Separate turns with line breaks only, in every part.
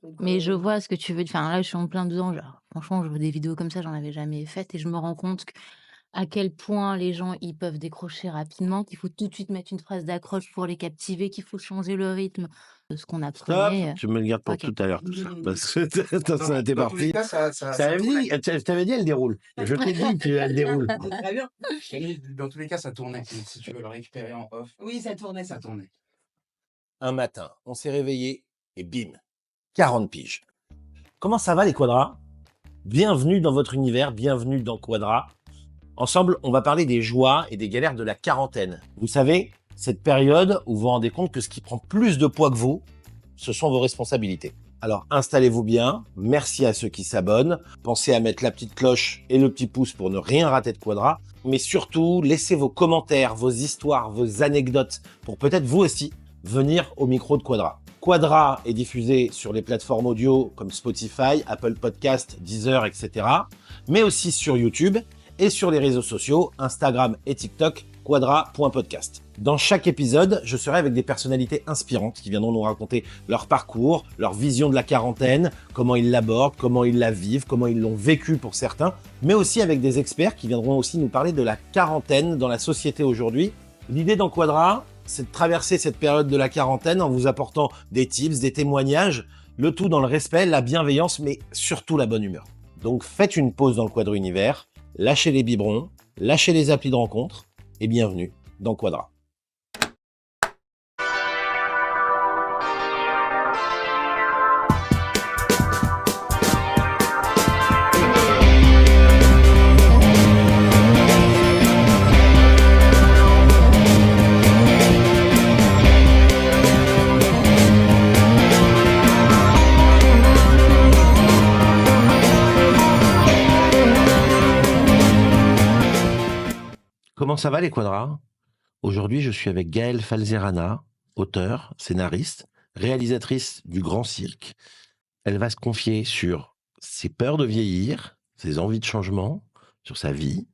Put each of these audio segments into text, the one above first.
Donc,
Mais je vois ce que tu veux dire. Enfin, là, je suis en plein dedans. Genre, franchement, je veux des vidéos comme ça, j'en avais jamais faites et je me rends compte à quel point les gens, ils peuvent décrocher rapidement, qu'il faut tout de suite mettre une phrase d'accroche pour les captiver, qu'il faut changer le rythme de ce qu'on
Stop!
apprenait.
Tu me le gardes pour
OK.
tout à l'heure, tout ça. Parce que attends,
non,
ça
mais
était
dans tous les
parti.
cas,
Je t'avais dit, je t'avais dit, elle déroule. Je t'ai dit qu'elle déroule.
très bien. Mais dans tous les cas, ça tournait. Donc, si tu veux le récupérer en off. Oui, ça tournait, ça tournait.
Un matin, on s'est réveillé et bim, 40 piges. Comment ça va les quadras? Bienvenue dans votre univers, bienvenue dans Quadra. Ensemble, on va parler des joies et des galères de la quarantaine. Vous savez, cette période où vous vous rendez compte que ce qui prend plus de poids que vous, ce sont vos responsabilités. Alors installez-vous bien, merci à ceux qui s'abonnent, pensez à mettre la petite cloche et le petit pouce pour ne rien rater de Quadra, mais surtout laissez vos commentaires, vos histoires, vos anecdotes pour peut-être vous aussi venir au micro de Quadra. Quadra est diffusé sur les plateformes audio comme Spotify, Apple Podcast, Deezer, etc. mais aussi sur YouTube et sur les réseaux sociaux, Instagram et TikTok, quadra.podcast. Dans chaque épisode, je serai avec des personnalités inspirantes qui viendront nous raconter leur parcours, leur vision de la quarantaine, comment ils l'abordent, comment ils la vivent, comment ils l'ont vécu pour certains, mais aussi avec des experts qui viendront aussi nous parler de la quarantaine dans la société aujourd'hui. L'idée dans Quadra, c'est de traverser cette période de la quarantaine en vous apportant des tips, des témoignages, le tout dans le respect, la bienveillance, mais surtout la bonne humeur. Donc faites une pause dans le Quadra Univers, lâchez les biberons, lâchez les applis de rencontre et bienvenue dans Quadra. Comment ça va les quadras? Aujourd'hui, je suis avec Gaëlle Falzerana, auteure, scénariste, réalisatrice du Grand Cirque. Elle va se confier sur ses peurs de vieillir, ses envies de changement, sur sa vie.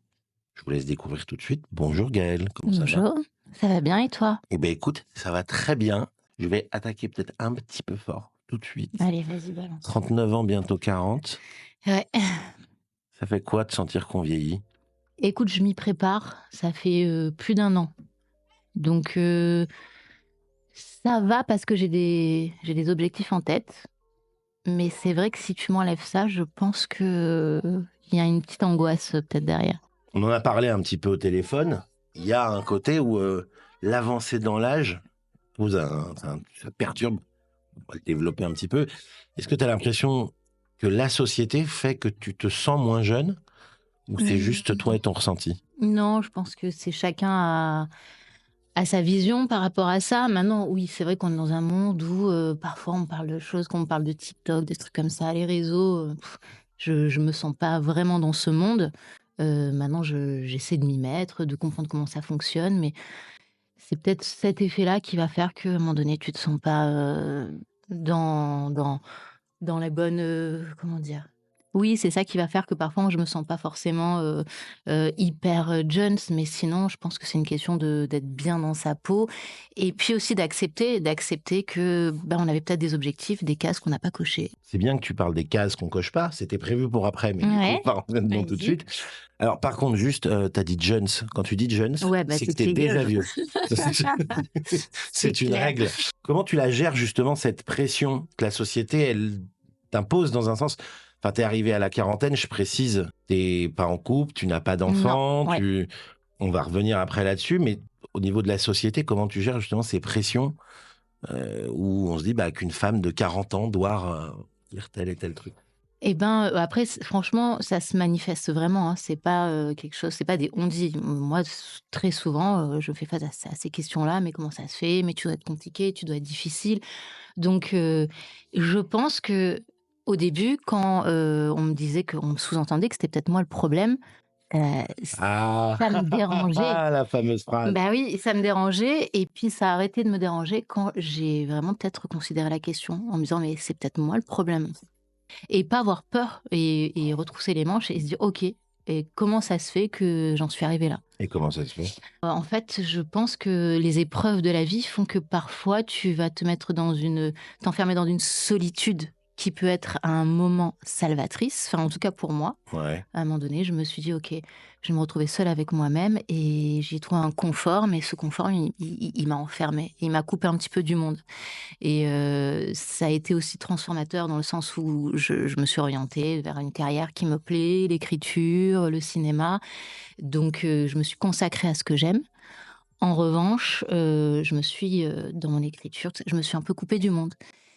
Je vous laisse découvrir tout de suite. Bonjour Gaëlle, comment ça va?
Bonjour, ça va bien et toi?
Eh bien écoute, ça va très bien. Je vais attaquer peut-être un petit peu fort tout de suite.
Allez, vas-y, balance.
39 ans, bientôt 40.
Ouais.
Ça fait quoi de sentir qu'on vieillit?
Écoute, je m'y prépare, ça fait plus d'un an. Donc, ça va parce que j'ai des objectifs en tête. Mais c'est vrai que si tu m'enlèves ça, je pense que il y a une petite angoisse peut-être derrière.
On en a parlé un petit peu au téléphone. Il y a un côté où l'avancée dans l'âge ça perturbe. On va le développer un petit peu. Est-ce que tu as l'impression que la société fait que tu te sens moins jeune ou c'est juste toi et ton ressenti?
Non, je pense que c'est chacun a sa vision par rapport à ça. Maintenant, oui, c'est vrai qu'on est dans un monde où parfois on parle de choses, qu'on parle de TikTok, des trucs comme ça, les réseaux. Je me sens pas vraiment dans ce monde. Maintenant, j'essaie de m'y mettre, de comprendre comment ça fonctionne, mais c'est peut-être cet effet-là qui va faire qu'à un moment donné, tu te sens pas dans, dans, dans la bonne. Comment dire? Oui, c'est ça qui va faire que parfois, moi, je me sens pas forcément hyper Jones, mais sinon, je pense que c'est une question d'être bien dans sa peau. Et puis aussi d'accepter que ben, on avait peut-être des objectifs, des cases qu'on n'a pas cochées.
C'est bien que tu parles des cases qu'on coche pas. C'était prévu pour après, mais du coup,
Ouais,
on va rentrer dedans tout de
vas-y.
suite. Alors, par contre, juste, tu as dit Jones. Quand tu dis Jones,
Ouais, bah,
c'est que
c'est
tu es
tes
déjà
gueules.
vieux. C'est une
clair.
règle. Comment tu la gères justement, cette pression que la société, elle t'impose dans un sens? Enfin, t'es arrivé à la quarantaine, je précise, t'es pas en couple, tu n'as pas
Non,
d'enfant,
ouais.
on va revenir après là-dessus, mais au niveau de la société, comment tu gères justement ces pressions où on se dit bah, qu'une femme de 40 ans doit dire tel et tel truc?
Eh ben, après franchement, ça se manifeste vraiment, hein. C'est pas, quelque chose c'est pas des on-dit. Moi, très souvent, je fais face à ces questions-là: «Mais comment ça se fait? Mais tu dois être compliqué, tu dois être difficile». Donc, je pense que au début, quand, on me disait qu'on me sous-entendait que c'était peut-être moi le problème, heu,
Ah,
ça me dérangeait.
la fameuse phrase.
Bah oui, ça me dérangeait et puis ça a arrêté de me déranger quand j'ai vraiment peut-être reconsidéré la question en me disant: «Mais c'est peut-être moi le problème». Et pas avoir peur et retrousser les manches et se dire: «OK, et comment ça se fait que j'en suis arrivée là?»
Et comment ça se fait?
En fait, je pense que les épreuves de la vie font que parfois tu vas te mettre dans une t'enfermer dans une solitude qui peut être un moment salvatrice, enfin en tout cas pour moi.
Ouais.
À un moment donné, je me suis dit: «OK, je vais me retrouver seule avec moi-même» et j'ai trouvé un confort, mais ce confort, il m'a enfermée. Il m'a coupé un petit peu du monde et ça a été aussi transformateur dans le sens où je me suis orientée vers une carrière qui me plaît, l'écriture, le cinéma. Donc je me suis consacrée à ce que j'aime. En revanche, je me suis, dans mon écriture, je me suis un peu coupée du monde.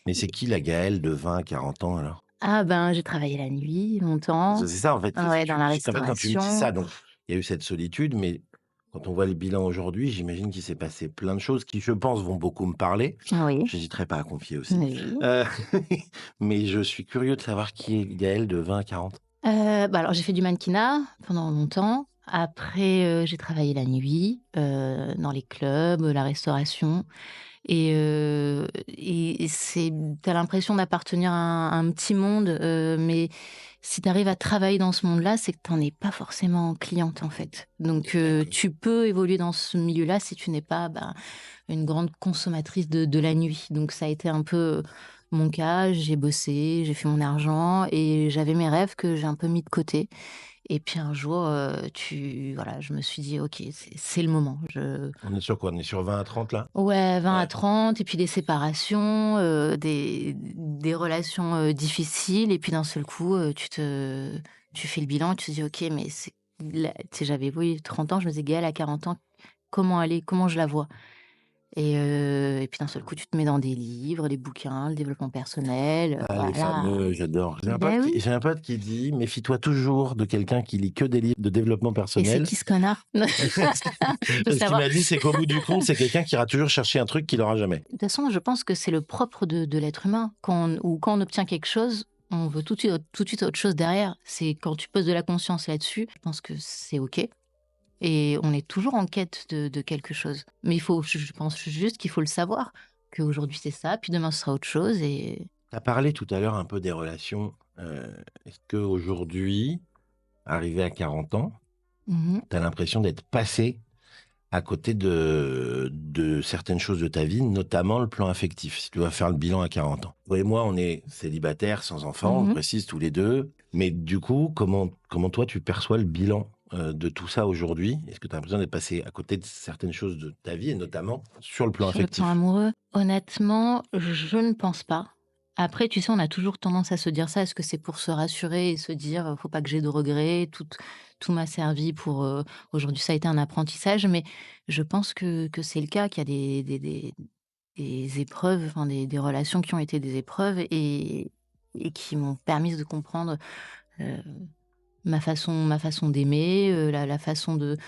Mais c'est qui la Gaëlle de 20 à 40 ans alors?
Ah ben, j'ai travaillé la nuit longtemps,
C'est ça en fait,
ouais, dans la
en fait, quand tu me dis ça,
restauration.
donc il y a eu cette solitude, mais quand on voit les bilans aujourd'hui, j'imagine qu'il s'est passé plein de choses qui, je pense, vont beaucoup me parler.
Oui,
J'hésiterai pas à confier aussi.
oui.
Heu, mais je suis curieux de savoir qui est Gaëlle de 20 à 40.
Bah, alors j'ai fait du mannequinat pendant longtemps. Après, j'ai travaillé la nuit, dans les clubs, la restauration et c'est tu as l'impression d'appartenir à un petit monde, mais si tu arrives à travailler dans ce monde-là, c'est que tu en es pas forcément cliente, en fait. Donc
D'accord.
tu peux évoluer dans ce milieu-là si tu n'es pas, bah, une grande consommatrice de la nuit. Donc ça a été un peu mon cas. J'ai bossé, j'ai fait mon argent et j'avais mes rêves que j'ai un peu mis de côté. Et puis un jour, voilà, je me suis dit: «OK, c'est le moment».
On est sur quoi? On est sur 20 à 30 là?
Ouais, 20 à
Ouais.
30 et puis des séparations, des relations, difficiles et puis d'un seul coup, tu fais le bilan et tu te dis: «OK, mais c'est» là, tu sais, j'avais, oui, 30 ans, je me disais: «Gaëlle à 40 ans, comment elle est? Comment je la vois?» Et puis d'un seul coup, tu te mets dans des livres, des bouquins, le développement personnel,
Ah, les
voilà.
fameux, j'adore.
Ben oui.
J'ai un pote qui dit: «Méfie-toi toujours de quelqu'un qui lit que des livres de développement
Et c'est
personnel».
qui ce connard? Faut
Ce qu'il
savoir.
m'a dit, c'est qu'au bout du compte, c'est quelqu'un qui ira toujours chercher un truc qu'il aura jamais.
De toute façon, je pense que c'est le propre de l'être humain. Quand on obtient quelque chose, on veut tout de suite autre chose derrière. C'est quand tu poses de la conscience là-dessus, je pense que c'est OK et on est toujours en quête de quelque chose. Mais il faut je pense juste qu'il faut le savoir, qu'aujourd'hui c'est ça, puis demain ce sera autre chose et
Tu as parlé tout à l'heure un peu des relations. Est-ce qu'aujourd'hui, arrivé à 40 ans,
mmh
tu as l'impression d'être passé à côté de certaines choses de ta vie, notamment le plan affectif, si tu dois faire le bilan à 40 ans? Toi et moi, on est célibataires, sans enfants, on
mh.
précise tous les 2. Mais du coup, comment toi, tu perçois le bilan, de tout ça aujourd'hui? Est-ce que tu as l'impression d'être passé à côté de certaines choses de ta vie et notamment sur le plan
Sur le plan
affectif?
amoureux, honnêtement, je ne pense pas. Après, tu sais, on a toujours tendance à se dire ça. Est-ce que c'est pour se rassurer et se dire, «Faut pas que j'ai de regrets, tout m'a servi pour, aujourd'hui ça a été un apprentissage», mais je pense que c'est le cas, qu'il y a des épreuves, enfin des relations qui ont été des épreuves et qui m'ont permis de comprendre, heu ma façon d'aimer, la façon de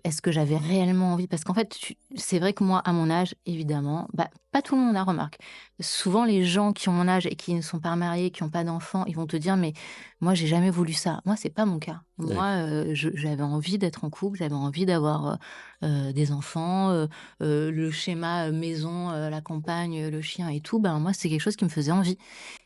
est-ce que j'avais réellement envie? Parce qu'en fait, c'est vrai que moi, à mon âge, évidemment, bah, pas tout le monde, hein, remarque. Souvent, les gens qui ont mon âge et qui ne sont pas mariés, qui ont pas d'enfants, ils vont te dire: «Mais moi, j'ai jamais voulu ça». Moi, c'est pas mon cas.
Ouais.
Moi, j'avais envie d'être en couple, j'avais envie d'avoir, des enfants, le schéma, maison, la campagne, le chien et tout, ben, moi, c'est quelque chose qui me faisait envie.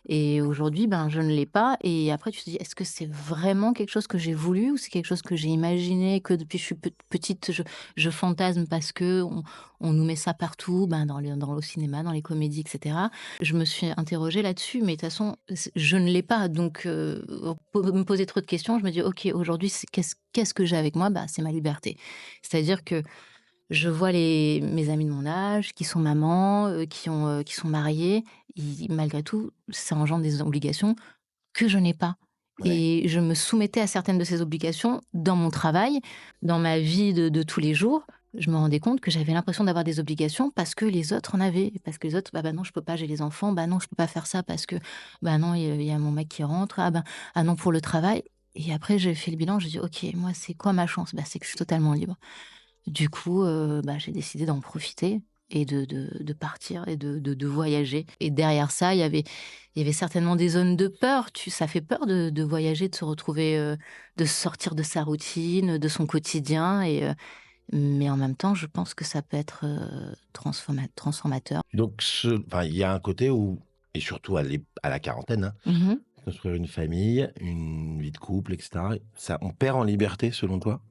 Et aujourd'hui, ben, je ne l'ai pas et après tu te dis: «Est-ce que c'est vraiment quelque chose que j'ai voulu ou c'est quelque chose que j'ai imaginé, que depuis que je suis petite je fantasme parce qu'on nous met ça partout, ben, dans le cinéma, dans les comédies et cetera?» Je me suis interrogée là-dessus, mais de toute façon, je ne l'ai pas donc me poser trop de questions, je me dis: «OK, aujourd'hui, qu'est-ce que j'ai avec moi?» Bah, c'est ma liberté. C'est-à-dire que je vois mes amies de mon âge qui sont mamans, qui sont mariées, malgré tout, ça engendre des obligations que je n'ai pas
Ouais.
et je me soumettais à certaines de ces obligations dans mon travail, dans ma vie de tous les jours. Je me rendais compte que j'avais l'impression d'avoir des obligations parce que les autres en avaient. Parce que les autres: «Bah non, je peux pas, j'ai les enfants. Bah non, je peux pas faire ça parce que, bah non, il y a mon mec qui rentre. Ah ben, ah non, pour le travail». Et après, j'ai fait le bilan, j'ai dit: «OK, moi, c'est quoi ma chance? Bah, c'est que je suis totalement libre». Du coup, bah, j'ai décidé d'en profiter et de partir et de voyager et derrière ça, il y avait certainement des zones de peur. Ça fait peur de voyager, de se retrouver, de sortir de sa routine, de son quotidien mais en même temps, je pense que ça peut être, transformateur.
Donc enfin, il y a un côté où et surtout à la quarantaine, hein,
Mmh.
construire une famille, une vie de couple et cetera, ça on perd en liberté selon toi?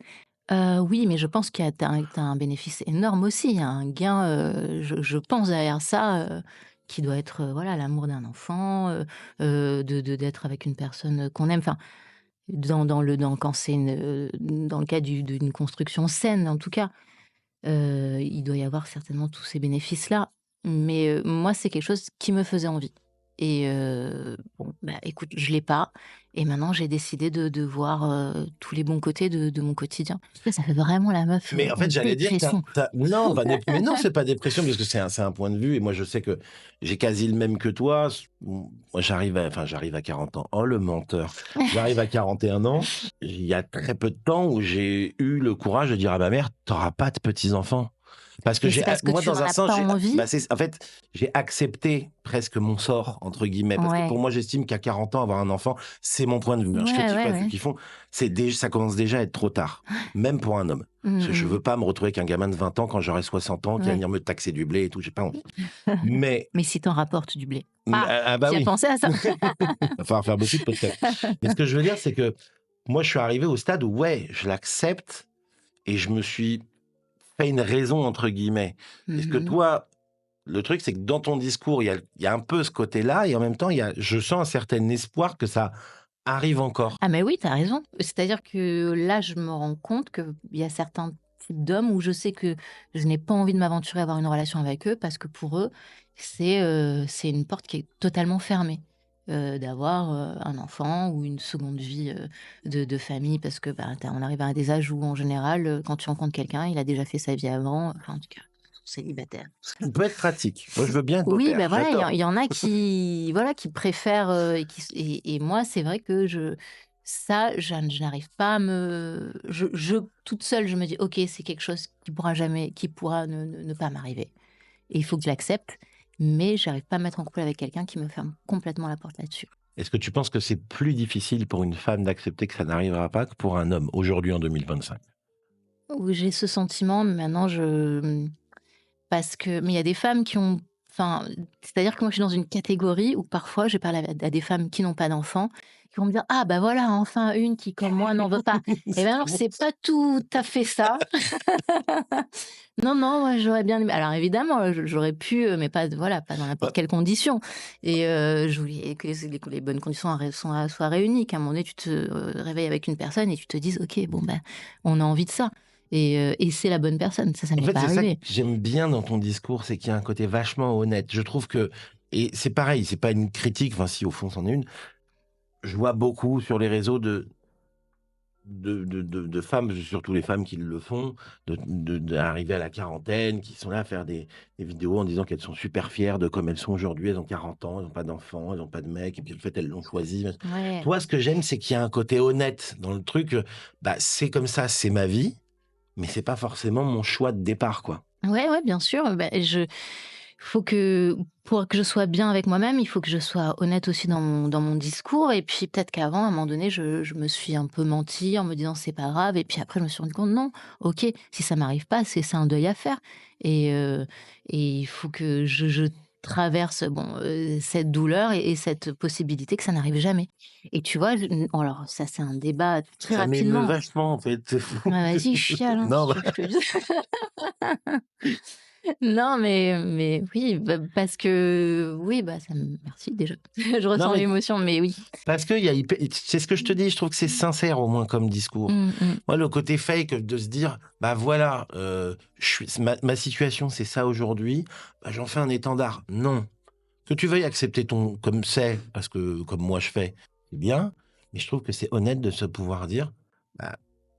Oui, mais je pense qu'il y a tu un bénéfice énorme aussi. Il y a un gain, je pense derrière ça, qui doit être, voilà, l'amour d'un enfant, d'être avec une personne qu'on aime. Enfin, quand c'est dans le cas d'une construction saine, en tout cas, il doit y avoir certainement tous ces bénéfices-là. Mais, moi, c'est quelque chose qui me faisait envie et bon, bah, écoute, je l'ai pas et maintenant j'ai décidé de voir, tous les bons côtés de mon quotidien. Ça fait vraiment la meuf,
Mais en
en
fait, j'allais dire,
dépression.
non, mais non, c'est pas dépression, parce que c'est un point de vue, et moi je sais que j'ai quasi le même que toi. Moi j'arrive à 40 ans. Oh le menteur. J'arrive à 41 ans. Il y a très peu de temps où j'ai eu le courage de dire à ma mère, t'auras pas de petits-enfants. Parce que
Mais c'est parce que
moi,
tu
dans
n'en
un
as
sens,
pas envie?
en fait, j'ai accepté presque mon sort, entre guillemets. Parce que pour
Ouais.
moi, j'estime qu'à 40 ans, avoir un enfant, c'est mon point de vue, hein. Je
Ouais,
critique
ouais,
pas ceux
ouais.
qui font. Ça commence déjà à être trop tard. Même pour un homme. Parce
Mmh
que je
mh.
veux pas me retrouver avec un gamin de 20 ans quand j'aurai 60 ans, qui va
Ouais.
venir me taxer du blé et tout, j'ai pas envie. Mais,
Mais si tu en rapportes du blé. Ah!
bah
Tu as
oui,
pensé à ça?
va falloir faire beaucoup de podcasts. Mais ce que je veux dire, c'est que moi, je suis arrivé au stade où, ouais, je l'accepte et je me suis fait une raison, entre guillemets. Est-ce
Mmh
que
mh.
toi, le truc, c'est que dans ton discours, il y a un peu ce côté-là, et en même temps, je sens un certain espoir que ça arrive encore.
Ah mais oui, tu as raison. C'est-à-dire que là, je me rends compte qu'il y a certains types d'hommes où je sais que je n'ai pas envie de m'aventurer à avoir une relation avec eux parce que pour eux, c'est une porte qui est totalement fermée. D'avoir, un enfant ou une seconde vie, de famille parce que, bah, on arrive à des âges où en général, quand tu rencontres quelqu'un, il a déjà fait sa vie avant, enfin en tout cas, célibataire.
Ça peut être pratique. Moi, je veux bien être
Oui,
beau-père,
ben voilà,
j'adore.
il y en a qui, voilà, qui préfèrent, et et moi, c'est vrai que je n'arrive pas à me toute seule, je me dis: «OK, c'est quelque chose qui pourra ne pas m'arriver et il faut que je l'accepte», mais j'arrive pas à me mettre en couple avec quelqu'un qui me ferme complètement la porte là-dessus.
Est-ce que tu penses que c'est plus difficile pour une femme d'accepter que ça n'arrivera pas que pour un homme, aujourd'hui en 2025?
Oui, j'ai ce sentiment, mais maintenant parce que mais il y a des femmes qui ont enfin, c'est-à-dire que moi, je suis dans une catégorie où parfois je parle à des femmes qui n'ont pas d'enfants, qui vont me dire: «Ah bah voilà, enfin une qui, comme moi, n'en veut pas». Et ben alors, c'est pas tout à fait ça. Non, non, moi, j'aurais bien aimé alors évidemment, j'aurais pu, mais pas voilà, pas dans
Bah,
n'importe quelle condition et je voulais que les bonnes conditions soient réunies, qu'à un moment donné, tu te, réveilles avec une personne et tu te dises: «OK, bon, ben, on a envie de ça» et c'est la bonne personne. Ça
en
m'est
fait,
pas
c'est ça que
arrivé.
j'aime bien dans ton discours, c'est qu'il y a un côté vachement honnête. Je trouve que, et c'est pareil, c'est pas une critique, enfin si au fond c'en est une, je vois beaucoup sur les réseaux de femmes, surtout les femmes qui le font, d'arriver à la quarantaine, qui sont là à faire des vidéos en disant qu'elles sont super fières de comme elles sont aujourd'hui. Elles ont 40 ans, elles n'ont pas d'enfants, elles n'ont pas de mec, et puis en fait, elles l'ont choisi.
Ouais.
Toi, ce que j'aime, c'est qu'il y a un côté honnête dans le truc. Bah, c'est comme ça, c'est ma vie, mais c'est pas forcément mon choix de départ, quoi.
Ouais, ouais, bien sûr. Bah, faut que pour que je sois bien avec moi-même, il faut que je sois honnête aussi dans mon discours. Et puis peut-être qu'avant, à un moment donné, je me suis un peu menti en me disant c'est pas grave. Et puis après, je me suis rendu compte non, ok, si ça m'arrive pas, c'est un deuil à faire. Et, euh, et il faut que je traverse bon cette douleur et cette possibilité que ça n'arrive jamais. Et tu vois, alors ça c'est un débat très
Ça m'émeut
rapidement.
vachement, en fait.
Ah, vas-y, chiale, hein,
Non,
si
bah,
tu veux que je te dise. Non, mais oui, bah, parce que oui, bah, ça me merci déjà. Je
non,
ressens
mais
l'émotion, mais oui.
parce que c'est ce que je te dis, je trouve que c'est sincère, au moins, comme discours.
Mmh mh.
Moi, le côté fake de se dire, bah voilà, ma situation, c'est ça aujourd'hui, bah, j'en fais un étendard. Non. Que tu veuilles accepter ton comme c'est, parce que comme moi je fais, c'est bien, mais je trouve que c'est honnête de se pouvoir dire, bah,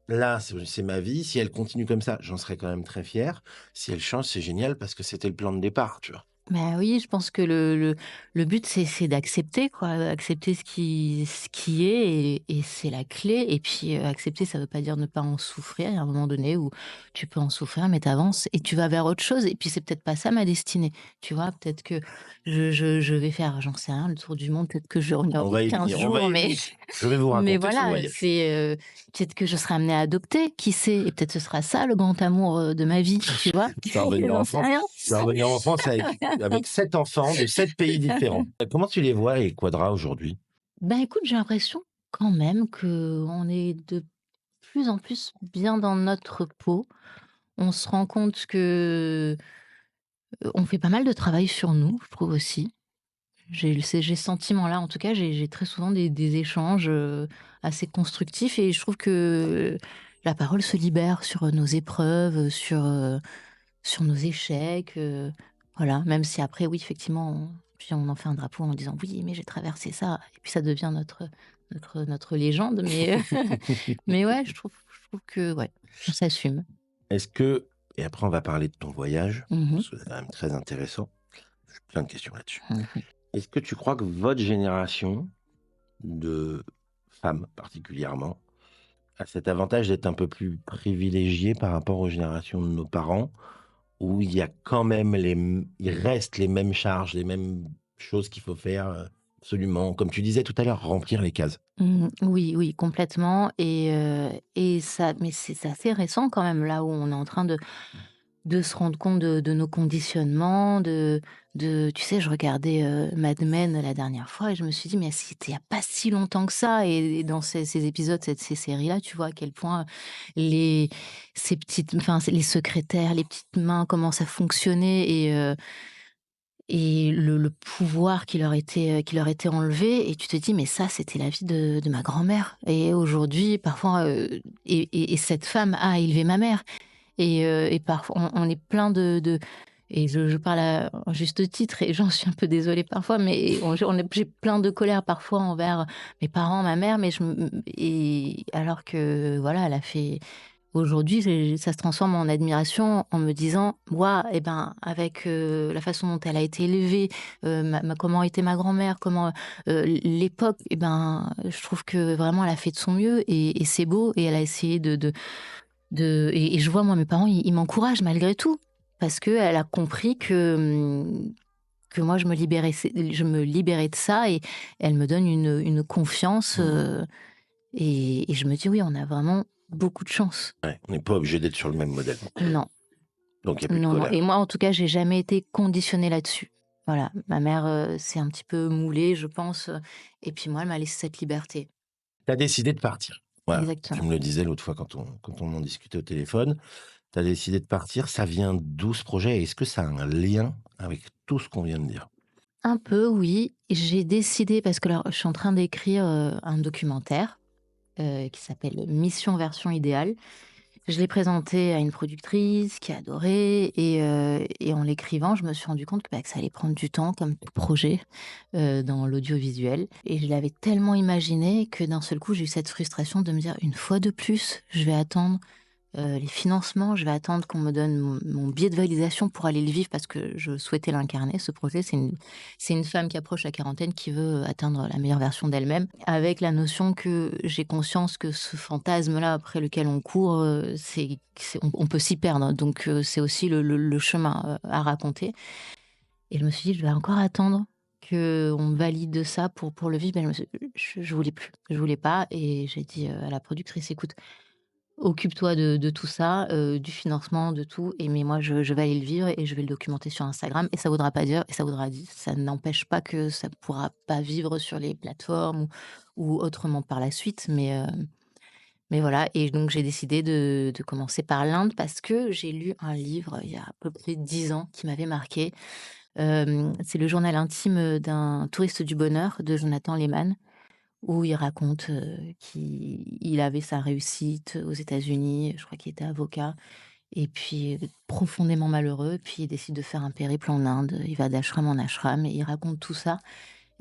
là, c'est ma vie, si elle continue comme ça, j'en serais quand même très fier. Si elle change, c'est génial parce que c'était le plan de départ, tu vois.
Bah, oui, je pense que le but, c'est d'accepter, quoi, accepter ce qui est et c'est la clé et puis, accepter, ça veut pas dire ne pas en souffrir. Il y a un moment donné où tu peux en souffrir, mais tu avances et tu vas vers autre chose et puis c'est peut-être pas ça ma destinée, tu vois? Peut-être que je vais faire, j'en sais rien, le tour du monde, peut-être que je vais revenir au
On
bout de
va y
15
venir, on va
jours,
y
mais
venir. Je vais vous
mais
raconter ce
voilà,
voyage.
peut-être que je serai amenée à adopter, qui sait? Et peut-être ce sera ça le grand amour, de ma vie, tu vois?
Tu vas revenir
J'en
en
sais
France.
rien.
Tu vas revenir en France avec 7 enfants de 7 pays différents. Comment tu les vois, les quadras, aujourd'hui?
Ben, écoute, j'ai l'impression quand même qu'on est de plus en plus bien dans notre peau. On se rend compte que On fait pas mal de travail sur nous, je trouve aussi. J'ai ce sentiment-là, en tout cas, j'ai très souvent des échanges, assez constructifs et je trouve que la parole se libère sur, nos épreuves, sur nos échecs, voilà. Même si après oui, effectivement, on en fait un drapeau en disant: «Oui, mais j'ai traversé ça» et puis ça devient notre légende, mais ouais, je trouve que ouais, on s'assume.
Est-ce que et après on va parler de ton voyage,
Mmh
parce que c'est quand même très intéressant. J'ai plein de questions là-dessus.
mh.
Est-ce que tu crois que votre génération de femmes particulièrement a cet avantage d'être un peu plus privilégiée par rapport aux générations de nos parents? Où il y a quand même il reste les mêmes charges, les mêmes choses qu'il faut faire, absolument, comme tu disais tout à l'heure, remplir les cases.
Oui, oui, complètement et ça mais c'est assez récent quand même, là où on est en train de se rendre compte de nos conditionnements, de tu sais, je regardais, Mad Men la dernière fois et je me suis dit: «Mais c'était il y a pas si longtemps que ça» et dans ces épisodes, ces séries-là, tu vois à quel point les ces petites enfin, c'est les secrétaires, les petites mains commencent à fonctionner et le pouvoir qui leur était enlevé et tu te dis: «Mais ça, c'était la vie de ma grand-mère» et aujourd'hui, parfois, et cette femme a élevé ma mère et parfois on est plein de et je parle à juste titre et j'en suis un peu désolée parfois, mais j'ai plein de colère parfois envers mes parents, ma mère, mais je me et alors que voilà, elle a fait aujourd'hui, ça se transforme en admiration en me disant: «Waouh et ben, avec, la façon dont elle a été élevée, comment était ma grand-mère, comment, l'époque et ben, je trouve que vraiment elle a fait de son mieux et c'est beau et elle a essayé et je vois moi mes parents, ils m'encouragent malgré tout parce qu'elle a compris que moi je me libérais de ça et elle me donne une confiance,
Mmh.
et je me dis: «Oui, on a vraiment beaucoup de chance».
Ouais, on n'est pas obligé d'être sur le même modèle.
Non,
Donc il y a plus de
non, non et
colère.
moi en tout cas, j'ai jamais été conditionnée là-dessus. Voilà, ma mère, s'est un petit peu moulée, je pense, et puis moi, elle m'a laissé cette liberté.
Tu as décidé de partir. Voilà, tu
Exactement.
me le disais l'autre fois quand on en discutait au téléphone. Tu as décidé de partir, ça vient d'où ce projet? Est-ce que ça a un lien avec tout ce qu'on vient de dire?
Un peu, oui. J'ai décidé parce que alors, je suis en train d'écrire, un documentaire, qui s'appelle «Mission version idéale». Je l'ai présenté à une productrice qui a adoré et en l'écrivant, je me suis rendu compte que ça allait prendre du temps comme tout projet, dans l'audiovisuel et je l'avais tellement imaginé que d'un seul coup, j'ai eu cette frustration de me dire: «Une fois de plus, je vais attendre, les financements, je vais attendre qu'on me donne mon billet de validation pour aller le vivre» parce que je souhaitais l'incarner, ce projet. C'est une femme qui approche la quarantaine, qui veut atteindre la meilleure version d'elle-même, avec la notion que j'ai conscience que ce fantasme-là après lequel on court, on peut s'y perdre. Donc c'est aussi le chemin, à raconter et je me suis dit: «Je vais encore attendre qu'on me valide ça pour le vivre». Mais je voulais plus, je voulais pas et j'ai dit, à la productrice: «Écoute, occupe-toi de tout ça, du financement, de tout et mais moi je vais aller le vivre et je vais le documenter sur Instagram et ça voudra pas dire et ça voudra dire ça n'empêche pas que ça pourra pas vivre sur les plateformes ou autrement par la suite, mais voilà et donc j'ai décidé de commencer par l'Inde parce que j'ai lu un livre il y a à peu près 10 ans qui m'avait marqué. C'est le journal intime, d'un touriste du bonheur de Jonathan Lehmann où il raconte, qu'il avait sa réussite aux États-Unis, je crois qu'il était avocat et puis, profondément malheureux, puis il décide de faire un périple en Inde. Il va d'ashram en ashram et il raconte tout ça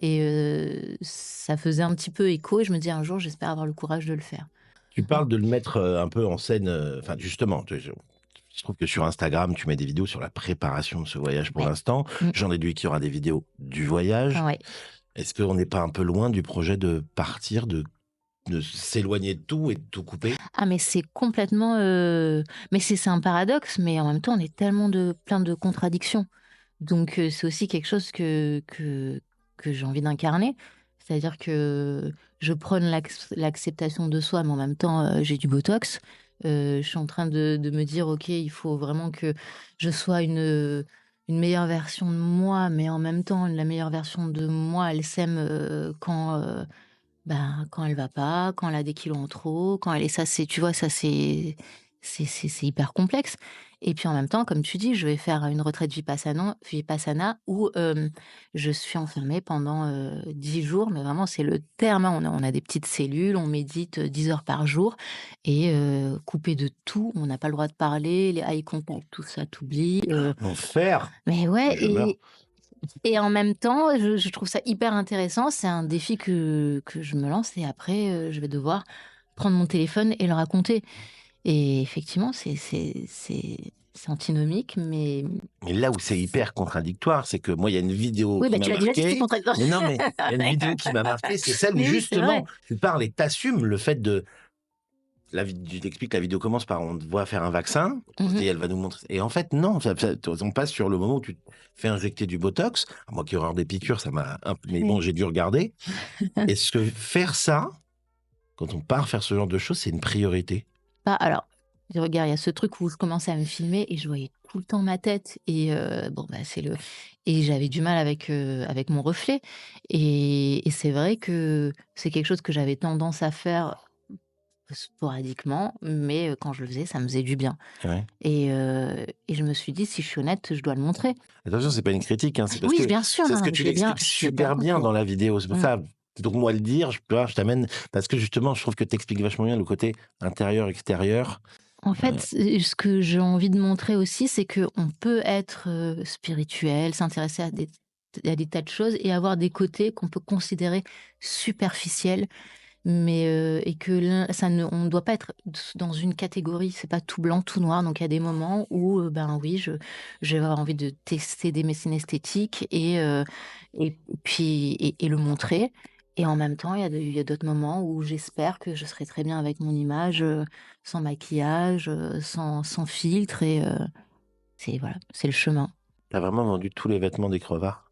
et ça faisait un petit peu écho et je me dis: «Un jour, j'espère avoir le courage de le faire».
Tu parles de le mettre, un peu en scène, enfin justement, je trouve que sur Instagram, tu mets des vidéos sur la préparation de ce voyage pour
Ouais.
l'instant.
Mmh.
J'en déduis qu'il y aura des vidéos du voyage.
Ouais.
Est-ce qu'on n'est pas un peu loin du projet de partir, de s'éloigner de tout et de tout couper?
Ah mais c'est complètement, mais c'est un paradoxe, mais en même temps, on est tellement plein de contradictions. Donc c'est aussi quelque chose que j'ai envie d'incarner. C'est-à-dire que je prône l'acceptation de soi, mais en même temps, j'ai du botox. Je suis en train de me dire: «OK, il faut vraiment que je sois une meilleure version de moi», mais en même temps, la meilleure version de moi, elle s'aime, quand elle va pas, quand elle a des kilos en trop, quand elle est ça c'est tu vois, ça c'est hyper complexe Et puis en même temps, comme tu dis, je vais faire une retraite vipassana où, je suis enfermée pendant, 10 jours, mais vraiment c'est le terme, hein. On a des petites cellules, on médite, 10 heures par jour et coupé de tout. On n'a pas le droit de parler, les eye contact, tout ça, t'oublies.
L'enfer!
Mais ouais
Je meurs.
et en même temps, je trouve ça hyper intéressant. C'est un défi que je me lance et après, je vais devoir prendre mon téléphone et le raconter. Et effectivement, c'est antinomique, mais
Mais là où c'est hyper contradictoire, c'est que moi, il y a une vidéo
oui,
qui
bah,
m'a
tu l'as déjà dit, c'est
marqué.
contradictoire.
Mais non, mais il y a une vidéo qui m'a marqué, c'est celle où
Mais oui, c'est
justement,
vrai.
tu parles et t'assumes le fait de. Tu t'expliques, la vidéo commence par on te voit faire un vaccin, on se
Mmh.
dit elle va nous montrer. Et en fait, non, on passe sur le moment où tu te fais injecter du Botox. Moi qui ai horreur des piqûres, ça m'a un peu. Mais bon,
Oui.
j'ai dû regarder. Est-ce que faire ça, quand on part faire ce genre de choses, c'est une priorité?
Bah, alors, regarde, il y a ce truc où je commençais à me filmer et je voyais tout le temps ma tête et bon, bah, et j'avais du mal avec mon reflet et c'est vrai que c'est quelque chose que j'avais tendance à faire sporadiquement, mais quand je le faisais, ça me faisait du bien
Ouais.
et je me suis dit: «Si je suis honnête, je dois le montrer».
Attention, c'est pas une critique, hein, c'est parce
Oui,
que
bien sûr,
c'est
non,
ce
non,
que
mais
tu
j'ai bien
l'expliques
j'ai bien
super bien
compris.
dans la vidéo. C'est pour
Mmh.
ça, plutôt que moi le dire, je t'amène parce que justement, je trouve que tu expliques vachement bien le côté intérieur-extérieur.
En
Heu,
fait, ce que j'ai envie de montrer aussi, c'est qu'on peut être, spirituel, s'intéresser à des tas de choses et avoir des côtés qu'on peut considérer superficiels, mais et que on ne doit pas être dans une catégorie, c'est pas tout blanc, tout noir. Donc il y a des moments où, ben oui, je vais avoir envie de tester des médecines esthétiques et puis le montrer et en même temps, il y a d'autres moments où j'espère que je serai très bien avec mon image, sans maquillage, sans filtre et c'est voilà, c'est le chemin.
Tu vraiment vendu tous les vêtements des crevards?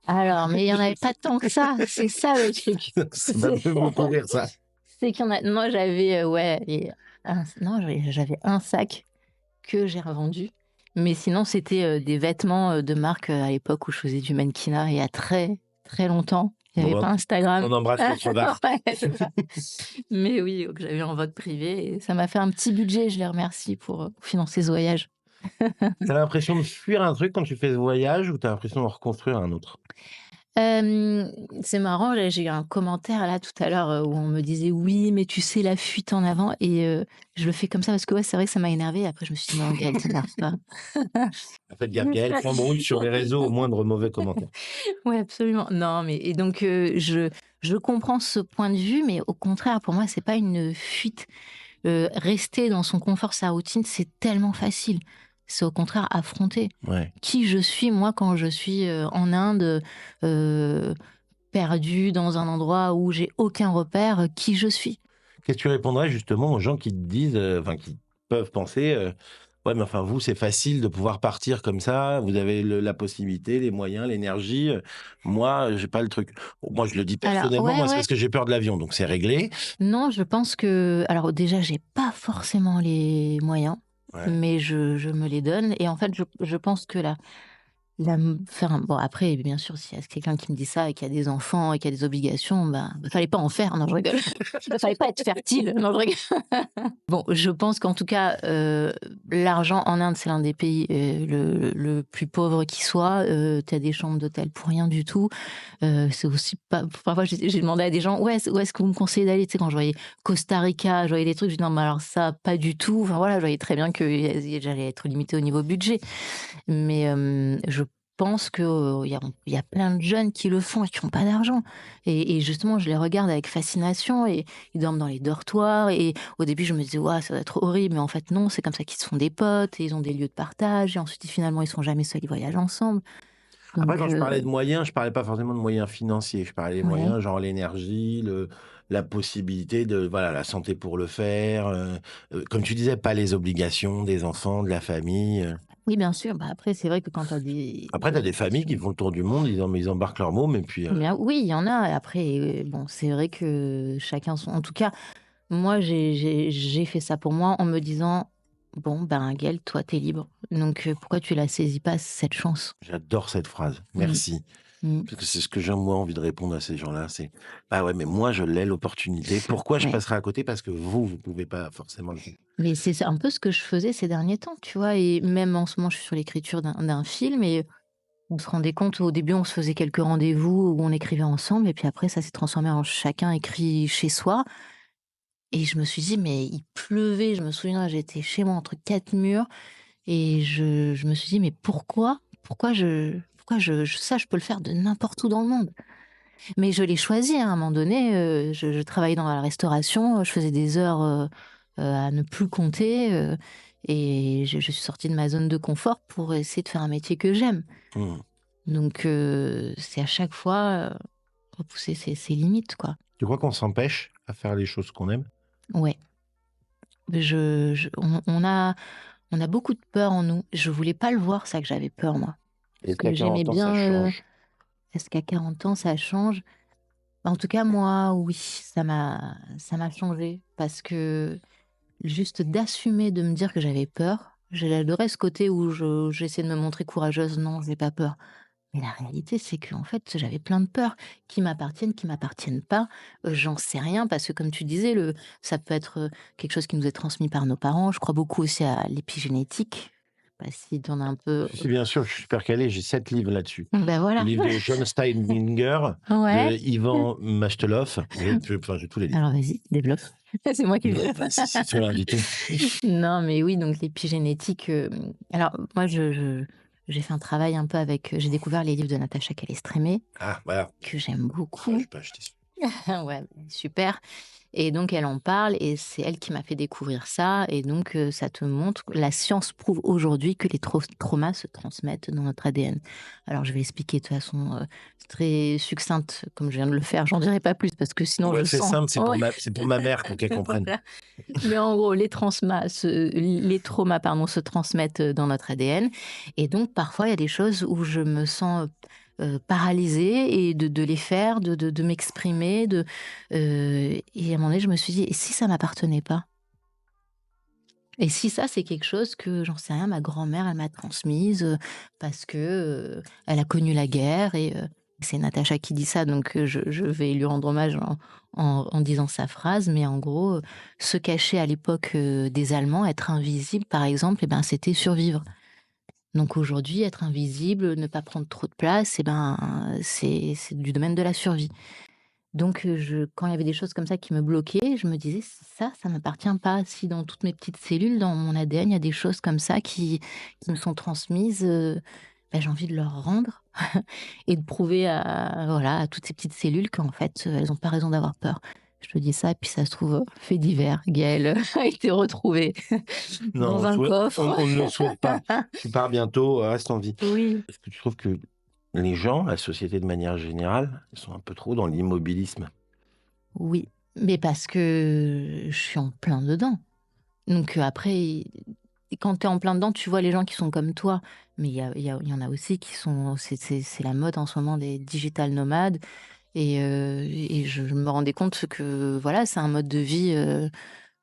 Alors, mais il y en avait pas tant que ça, c'est ça le truc.
Ça m'a fait beaucoup rire ça.
C'est qu'il y en a non, j'avais, ouais non, j'avais un sac que j'ai revendu, mais sinon c'était, des vêtements, de marque, à l'époque où je faisais du mannequinat il y a très, très longtemps. Il y
Bon
avait
bah,
pas Instagram.
on embrasse les crevards.
Ouais, c'est ça. Mais oui, donc j'avais en vogue privé et ça m'a fait un petit budget, je les remercie pour, financer ce voyage.
Tu as l'impression de fuir un truc quand tu fais ce voyage ou tu as l'impression d'en reconstruire un autre?
Hem, c'est marrant, là, j'ai eu un commentaire là tout à l'heure, où on me disait: «Oui, mais tu sais la fuite en avant» et je le fais comme ça parce que ouais, c'est vrai que ça m'a énervée. Après je me suis dit: «Non Gaëlle, t'énerve pas».
Faites gaffe, Gaëlle s'embrouille sur les réseaux au moindre mauvais commentaire.
Ouais, absolument. Non, mais et donc je comprends ce point de vue, mais au contraire, pour moi, c'est pas une fuite. Rester dans son confort, sa routine, c'est tellement facile. C'est au contraire affronter.
Ouais.
Qui je suis, moi, quand je suis, en Inde, heu, perdue dans un endroit où j'ai aucun repère, qui je suis?
Qu'est-ce que tu répondrais justement aux gens qui te disent, enfin qui peuvent penser, «Ouais, mais enfin vous, c'est facile de pouvoir partir comme ça, vous avez la possibilité, les moyens, l'énergie, moi, j'ai pas le truc». Bon, moi, je le dis
Alors
personnellement,
ouais,
moi, c'est
ouais.
parce que j'ai peur de l'avion, donc c'est réglé.
Non, je pense que alors déjà, j'ai pas forcément les moyens,
Ouais.
mais je me les donne et en fait, je pense que faire un bon après, bien sûr, s'il y a quelqu'un qui me dit ça et qui a des enfants et qui a des obligations, fallait pas en faire. Non, je rigole. Fallait pas être fertile. Non, je rigole. Bon, je pense qu'en tout cas, l'argent en Inde, c'est l'un des pays, le plus pauvre qui soit. Tu as des chambres d'hôtel pour rien du tout. C'est aussi pas parfois j'ai demandé à des gens: «Ouais, où est-ce que vous me conseillez d'aller?» Tu sais, quand je voyais Costa Rica, je voyais des trucs, je dis: «Non, mais alors ça, pas du tout». Enfin voilà, je voyais très bien que j'allais être limitée au niveau budget. Mais je pense que, il y a plein de jeunes qui le font et qui ont pas d'argent et justement, je les regarde avec fascination et ils dorment dans les dortoirs et au début, je me disais: «Waouh, ça doit être horrible», mais en fait non, c'est comme ça qu'ils se font des potes et ils ont des lieux de partage et ensuite, finalement, ils sont jamais seuls, ils voyagent ensemble.
Après,
Donc
quand je parlais de moyens, je parlais pas forcément de moyens financiers. Je parlais des
ouais.
moyens, genre l'énergie, la possibilité de, voilà, la santé pour le faire. Comme tu disais, pas les obligations des enfants, de la famille.
Oui, bien sûr. Bah, après, c'est vrai que quand tu as des
Après, tu as des familles qui font le tour du monde, ils embarquent leurs mômes et puis.
bien oui, il y en a et après, bon, c'est vrai que chacun son en tout cas, moi, j'ai fait ça pour moi en me disant: «Bon, ben, Gaëlle, toi, tu es libre, donc pourquoi tu la saisis pas cette chance?»
J'adore cette phrase.
Mmh.
Merci.
Mmh.
Parce que c'est ce que j'ai moi envie de répondre à ces gens-là, c'est: «Bah ouais, mais moi je l'ai l'opportunité, pourquoi je
Ouais.
passerai à côté? Parce que vous pouvez pas forcément le faire».
Mais c'est un peu ce que je faisais ces derniers temps, tu vois? Et même en ce moment, je suis sur l'écriture d'un film et on se rendait compte, au début, on se faisait quelques rendez-vous où on écrivait ensemble et puis après ça s'est transformé en chacun écrit chez soi et je me suis dit: «Mais il pleuvait», je me souviens, j'étais chez moi entre 4 murs et je me suis dit: «Mais pourquoi ça, je peux le faire de n'importe où dans le monde». Mais je l'ai choisi, hein, à un moment donné, je travaillais dans la restauration, je faisais des heures, à ne plus compter, et je suis sortie de ma zone de confort pour essayer de faire un métier que j'aime.
Mmh.
Donc c'est à chaque fois, repousser ses limites, quoi.
Tu crois qu'on s'empêche à faire les choses qu'on aime?
Ouais, je on a beaucoup de peur en nous. Je voulais pas le voir ça, que j'avais peur moi. Parce
Est-ce qu'à
que j'aimais
40 ans ça
bien,
change?
est-ce qu'à 40 ans ça change? En tout cas moi oui, ça m'a changée parce que juste d'assumer, de me dire que j'avais peur, j'adorais ce côté où j'essayais de me montrer courageuse: «Non, j'ai pas peur». Mais la réalité, c'est qu'en fait, j'avais plein de peurs qui m'appartiennent pas, j'en sais rien parce que comme tu disais, ça peut être, quelque chose qui nous est transmis par nos parents. Je crois beaucoup aussi à l'épigénétique. Je sais pas si tu en as un peu.
Si, si, bien sûr, je suis super calé, j'ai 7 livres là-dessus.
Ben
Le
voilà.
livre de John Steinbinger,
Ouais.
de Ivan Machtelov, j'ai tous les livres.
Alors vas-y, développe. C'est moi qui
Non, bah, si tu veux l'inviter.
Non, mais oui, donc l'épigénétique, alors moi j'ai fait un travail un peu avec, j'ai découvert les livres de Natacha Calestrémé,
Ah, voilà.
que j'aime
Ah,
beaucoup.
j'ai pas acheté celui.
Ouais, super. Et donc elle en parle et c'est elle qui m'a fait découvrir ça et donc ça te montre la science prouve aujourd'hui que les traumas se transmettent dans notre ADN. Alors je vais expliquer de façon, très succincte comme je viens de le faire, j'en dirai pas plus parce que sinon
Ouais,
je
fais
sens
simple,
ouais,
c'est pour ma mère pour qu'elle comprenne.
voilà. Mais en gros, les traumas, pardon, se transmettent dans notre ADN. Et donc, parfois, il y a des choses où je me sens paralysée et de les faire, de m'exprimer. Et à un moment donné, je me suis dit, et si ça m'appartenait pas? Et si ça, c'est quelque chose que, j'en sais rien, ma grand-mère, elle m'a transmise parce que elle a connu la guerre et c'est Natacha qui dit ça, donc je vais lui rendre hommage en disant sa phrase, mais en gros, se cacher à l'époque des Allemands, être invisible, par exemple, eh ben, c'était survivre. Donc aujourd'hui, être invisible, ne pas prendre trop de place, eh ben, c'est du domaine de la survie. Donc quand il y avait des choses comme ça qui me bloquaient, je me disais: Ça m'appartient pas. Si dans toutes mes petites cellules, dans mon ADN, il y a des choses comme ça qui me sont transmises, bah, j'ai envie de leur rendre et de prouver voilà, à toutes ces petites cellules qu'en fait, elles ont pas raison d'avoir peur. Je te dis ça et puis ça se trouve, fait divers, Gaël a été retrouvé dans
Non,
un coffre.
on ne le souhaite pas. Tu pars bientôt, reste en vie.
Oui.
Est-ce que tu trouves que les gens, la société de manière générale, ils sont un peu trop dans l'immobilisme?
Oui, mais parce que je suis en plein dedans. Donc après, quand tu es en plein dedans, tu vois les gens qui sont comme toi. Mais il y en a aussi qui sont c'est la mode en ce moment des digital nomades et je me rendais compte que voilà, c'est un mode de vie,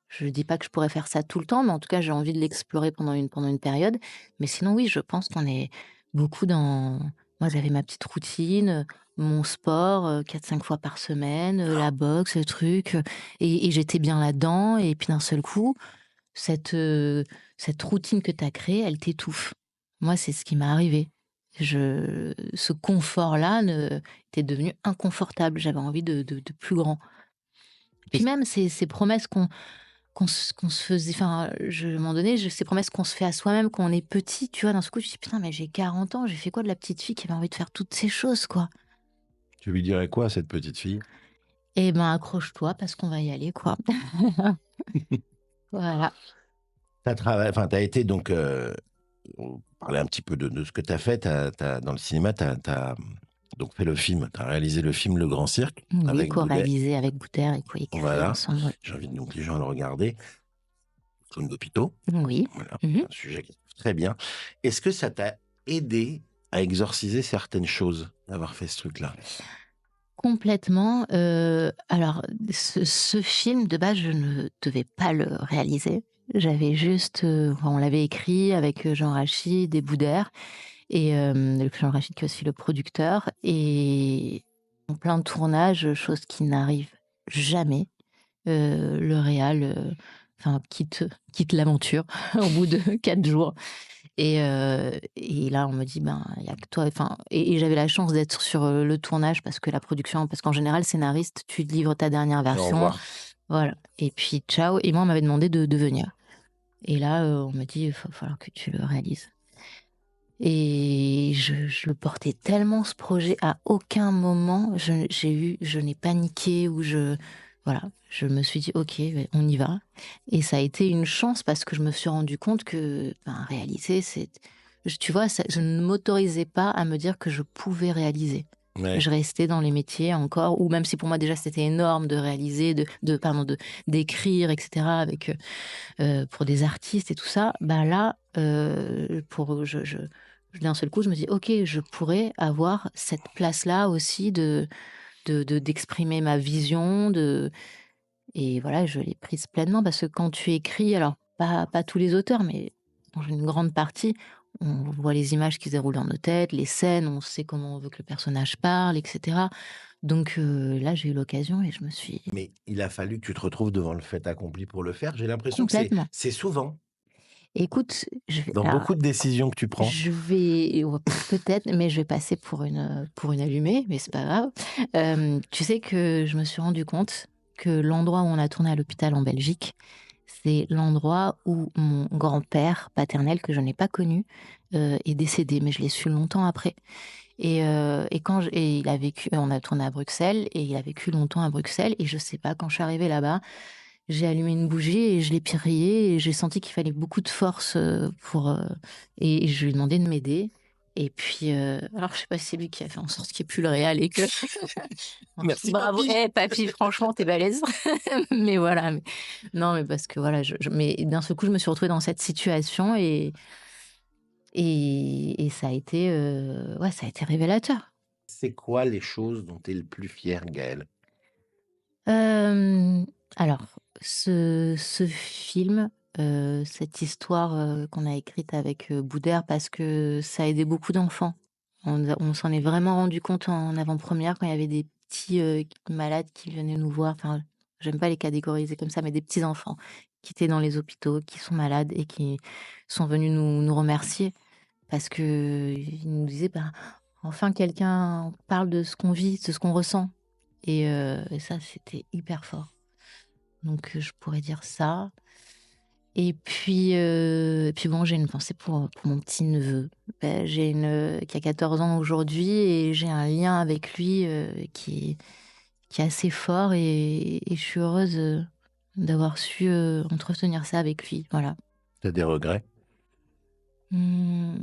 je dis pas que je pourrais faire ça tout le temps, mais en tout cas, j'ai envie de l'explorer pendant une période. Mais sinon, oui, je pense qu'on est beaucoup dans moi, j'avais ma petite routine, mon sport, 4-5 fois par semaine, la boxe, le truc, et j'étais bien là-dedans et puis d'un seul coup, cette, cette routine que tu as créée, elle t'étouffe. Moi, c'est ce qui m'est arrivé. Ce confort-là était devenu inconfortable. J'avais envie de plus grand. Puis même ces promesses qu'on se faisait, enfin, à un moment donné, ces promesses qu'on se fait à soi-même quand on est petit, tu vois, d'un seul coup, je me dis: «Putain, mais j'ai 40 ans, j'ai fait quoi de la petite fille qui avait envie de faire toutes ces choses, quoi?»
Tu lui dirais quoi à cette petite fille?
Eh ben, accroche-toi parce qu'on va y aller, quoi. Voilà.
Tu as été donc, on parlait un petit peu de ce que tu as fait. Dans le cinéma, tu as donc fait le film, tu as réalisé le film Le Grand Cirque
Oui,
avec Boulet.
co-réalisé avec Bouter et co-écrit
Voilà,
ensemble, ouais.
j'invite donc les gens à le regarder. Clown d'hôpitaux,
Oui.
voilà,
Mmh.
un sujet qui est très bien. Est-ce que ça t'a aidé à exorciser certaines choses, d'avoir fait ce truc-là?
Complètement, alors ce film de base, je ne devais pas le réaliser. J'avais juste, enfin, on l'avait écrit avec, Jean Rachid et Boudère et Jean Rachid qui est aussi le producteur et en plein tournage, chose qui n'arrive jamais, le réal, enfin quitte l'aventure au bout de 4 jours et là on me dit: «Ben, il y a que toi» enfin et j'avais la chance d'être sur, le tournage parce qu'en général scénariste, tu livres ta dernière
Et au
version,
revoir.
voilà et puis ciao et moi on m'avait demandé de venir et là, on m'a dit: «Il va falloir que tu le réalises». Et je le portais tellement ce projet, à aucun moment je n'ai paniqué ou voilà, je me suis dit: «OK, beh, on y va» et ça a été une chance parce que je me suis rendu compte que, ben, réaliser tu vois, je ne m'autorisais pas à me dire que je pouvais réaliser.
Ouais.
Je restais dans les métiers encore ou même si pour moi déjà c'était énorme de réaliser, pardon, d'écrire et cetera avec, pour des artistes et tout ça, bah là, pour d'un seul coup, je me dis: «OK, je pourrais avoir cette place-là aussi d'exprimer ma vision, et voilà, je l'ai prise pleinement parce que quand tu écris, alors pas tous les auteurs, mais dans une grande partie, on voit les images qui se déroulent dans nos têtes, les scènes, on sait comment on veut que le personnage parle et cetera. Donc là, j'ai eu l'occasion et je me suis
Mais il a fallu que tu te retrouves devant le fait accompli pour le faire. J'ai l'impression que
complètement
c'est souvent
écoute, je vais
dans
alors
beaucoup de décisions que tu prends.
je vais ouais, peut-être, mais je vais passer pour une allumée, mais c'est pas grave. Tu sais que je me suis rendu compte que l'endroit où on a tourné à l'hôpital en Belgique, c'est l'endroit où mon grand-père paternel, que je n'ai pas connu, est décédé, mais je l'ai su longtemps après et quand j et il a vécu on a tourné à Bruxelles et il a vécu longtemps à Bruxelles et je sais pas, quand je suis arrivée là-bas, j'ai allumé une bougie et je l'ai prié et j'ai senti qu'il fallait beaucoup de force, et je lui ai demandé de m'aider et puis, alors je sais pas si c'est lui qui a fait en sorte qu'il y ait plus le réal et que
Merci
bravo,
papy!
papy franchement tu es balèze. Mais voilà, non, mais parce que voilà, mais d'un seul coup, je me suis retrouvée dans cette situation et ça a été, ouais, ça a été révélateur.
C'est quoi les choses dont tu es le plus fier, Gaël?
Hem, alors ce film, cette histoire, qu'on a écrite avec, Boudère parce que ça a aidé beaucoup d'enfants. On s'en est vraiment rendu compte en avant-première quand il y avait des petits, malades qui venaient nous voir, enfin, j'aime pas les catégoriser comme ça, mais des petits enfants qui étaient dans les hôpitaux, qui sont malades et qui sont venus nous remercier parce qu'ils nous disaient: «Ben, enfin quelqu'un parle de ce qu'on vit, de ce qu'on ressent» et ça, c'était hyper fort. Donc je pourrais dire ça et puis bon, j'ai une pensée pour mon petit-neveu. J'ai qui a 14 ans aujourd'hui et j'ai un lien avec lui, qui est assez fort et je suis heureuse, d'avoir su, entretenir ça avec lui, voilà.
Tu as des regrets?
Mmh,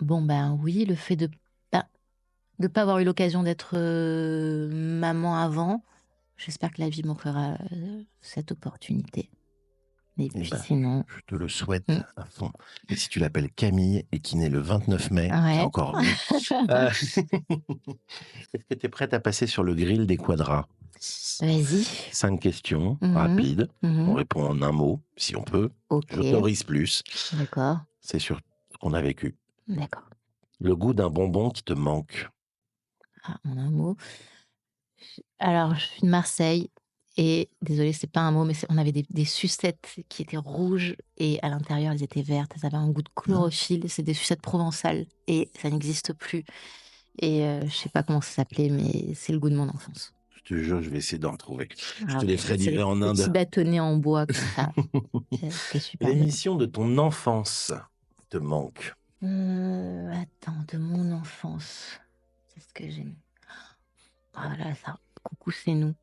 bon, ben, oui, le fait bah, de pas avoir eu l'occasion d'être, maman avant, j'espère que la vie m'offrira, cette opportunité et
Eh
puis
ben,
sinon
je te le souhaite
mmh,
à fond. Et si tu l'appelles Camille et qu'il naît le 29 mai, c'est
ouais.
encore mieux. Est-ce que tu es prête à passer sur le grill des quadras?
Vas-y.
5 questions
Mmh
rapides.
mh.
On
Mmh.
répond en un mot, si on peut.
OK,
J'autorise plus.
d'accord,
C'est sur ce qu'on a vécu.
d'accord.
Le goût d'un bonbon qui te manque.
Ah, en un mot. Alors, je suis de Marseille et désolée, c'est pas un mot, mais on avait des sucettes qui étaient rouges et à l'intérieur, elles étaient vertes. Elles avaient un goût de chlorophylle. C'est des sucettes provençales et ça n'existe plus et je sais pas comment ça s'appelait, mais c'est le goût de mon enfance.
Je te jure, je vais essayer d'en retrouver. Je
Ah,
te les ferai
c'est les
livrer en
petits
Inde.
bâtonnets en bois comme ça. C'était super bon.
L'émission de ton enfance te manque.
Attends, de mon enfance, qu'est-ce que j'aime? Ah là, ça, Coucou, c'est nous.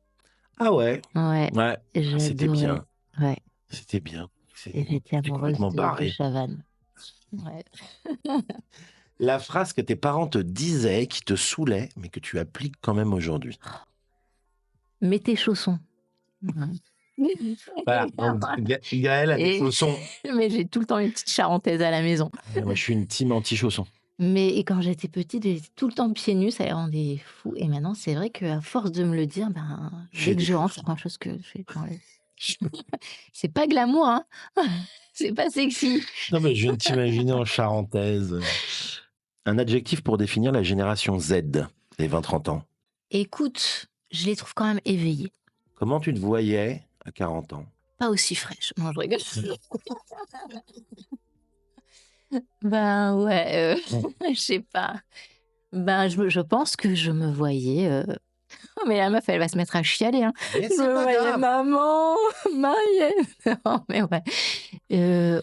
Ah ouais?
Ouais,
Ouais. Ah, c'était
j'adorais.
bien.
Ouais,
C'était bien.
et j'étais
C'était
amoureuse
complètement
de
barré.
Chavannes. Ouais.
La phrase que tes parents te disaient qui te saoulait, mais que tu appliques quand même aujourd'hui.
Mets tes chaussons. Ouais.
Voilà, donc Gaël a des
Et
chaussons.
mais j'ai tout le temps une petite charentaise à la maison.
Moi, je suis une team anti-chaussons.
Mais quand j'étais petite, j'étais tout le temps pieds nus, ça les rendait fous et maintenant, c'est vrai qu'à force de me le dire, ben,
J'ai
dès que
des
je rentre,
chaussons.
c'est la première chose que j'enlève. C'est pas glamour, hein. C'est pas sexy.
Non, mais je viens de t'imaginer en charentaise. Un adjectif pour définir la génération Z, les 20-30 ans.
Écoute, je les trouve quand même éveillés.
Comment tu te voyais à 40 ans?
Pas aussi fraîches. Non, je rigole. Ben ouais, je sais pas. Ben je pense que je me voyais. Oh, mais la meuf, elle va se mettre à chialer, hein.
Mais
Je
c'est
me
pas
voyais
grave.
maman, Maïenne. Non, mais ouais.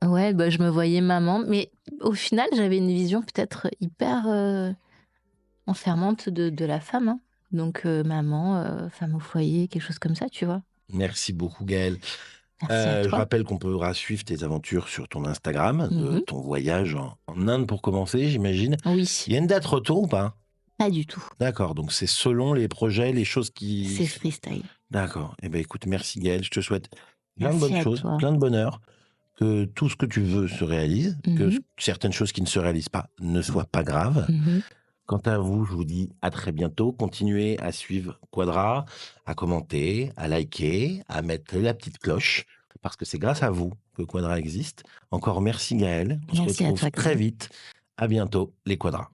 Ouais, bah, je me voyais maman, mais au final, j'avais une vision peut-être hyper enfermante de la femme, hein. Donc, maman, femme au foyer, quelque chose comme ça, tu vois.
Merci beaucoup, Gaëlle.
Merci à
Je
toi.
rappelle qu'on pourra suivre tes aventures sur ton Instagram, de
Mhm.
ton voyage en Inde pour commencer, j'imagine.
Oui,
Il y a une date retour ou pas?
pas du tout.
D'accord, donc c'est selon les projets, les choses
C'est
qui...
freestyle.
D'accord. Eh ben écoute, merci Gaëlle, je te souhaite plein de
Merci
bonnes
à
choses,
toi.
plein de bonheur, que tout ce que tu veux se réalise, que
Mhm.
certaines choses qui ne se réalisent pas ne soient pas graves.
Mhm.
Quant à vous, je vous dis à très bientôt. Continuez à suivre Quadra, à commenter, à liker, à mettre la petite cloche, parce que c'est grâce à vous que Quadra existe. Encore merci Gaëlle. On se
Merci à
retrouve
toi,
très
Clément.
vite. À bientôt, les Quadras.